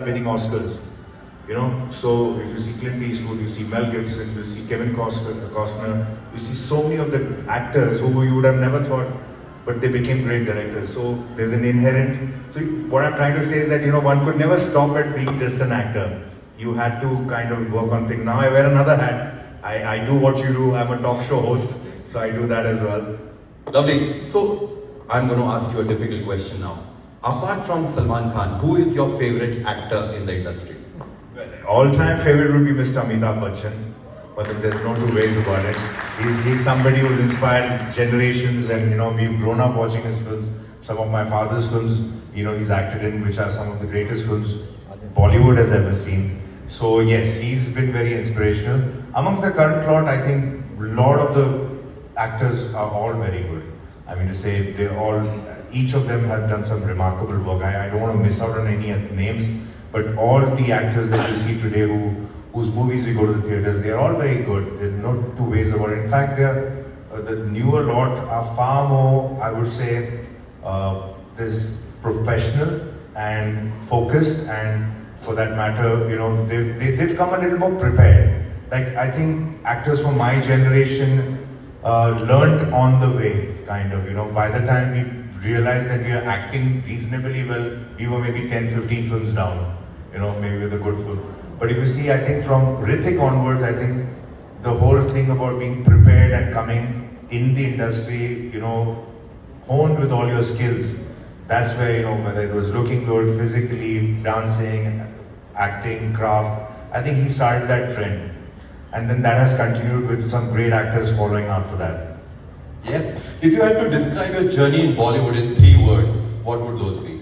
winning Oscars. So if you see Clint Eastwood, you see Mel Gibson, you see Kevin Costner, you see so many of the actors who you would have never thought, but they became great directors. So there's an inherent. So what I'm trying to say is that one could never stop at being just an actor. You had to kind of work on things. Now I wear another hat. I do what you do. I'm a talk show host, so I do that as well. Lovely. So I'm going to ask you a difficult question now. Apart from Salman Khan, who is your favorite actor in the industry? Well, all-time favorite would be Mr. Amitabh Bachchan, but there's no two ways about it. He's somebody who's inspired generations, and we've grown up watching his films. Some of my father's films, he's acted in, which are some of the greatest films Bollywood has ever seen. So yes, he's been very inspirational. Amongst the current lot, I think a lot of the actors are all very good. I mean to say, each of them have done some remarkable work. I don't want to miss out on any names, but all the actors that you see today whose movies we go to the theaters, they're all very good. There's no two ways about it. In fact, the newer lot are far more, I would say, this professional and focused, and for that matter, they've come a little more prepared. Like, I think actors from my generation learned on the way, kind of. By the time we realized that we are acting reasonably well, we were maybe 10, 15 films down, maybe with a good film. But if you see, I think from Hrithik onwards, I think the whole thing about being prepared and coming in the industry, honed with all your skills, that's where, whether it was looking good, physically, dancing, acting, craft, I think he started that trend. And then that has continued with some great actors following after that. Yes. If you had to describe your journey in Bollywood in 3 words, what would those be?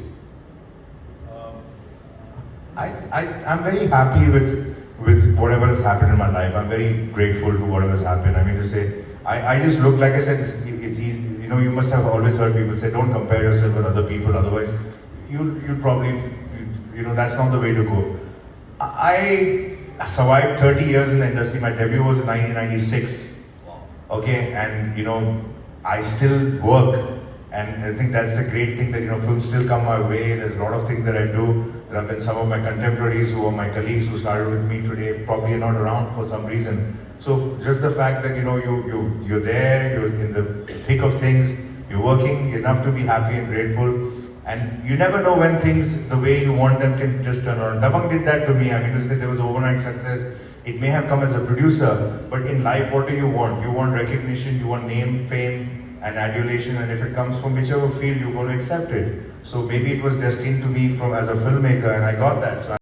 I'm very happy with whatever has happened in my life. I'm very grateful to whatever has happened. I mean to say, I just look, like I said, it's easy. You must have always heard people say, don't compare yourself with other people, otherwise you'll probably, that's not the way to go. I survived 30 years in the industry. My debut was in 1996. Okay, and I still work, and I think that's the great thing, that films still come my way. There's a lot of things that I do. There have been some of my contemporaries who are my colleagues who started with me today, probably are not around for some reason. So just the fact that you're there, you're in the thick of things, you're working enough to be happy and grateful. And you never know when things, the way you want them, can just turn around. Dabang did that to me. I mean to say, there was overnight success. It may have come as a producer, but in life, what do you want? You want recognition, you want name, fame, and adulation, and if it comes from whichever field, you're going to accept it. So maybe it was destined to me as a filmmaker, and I got that. So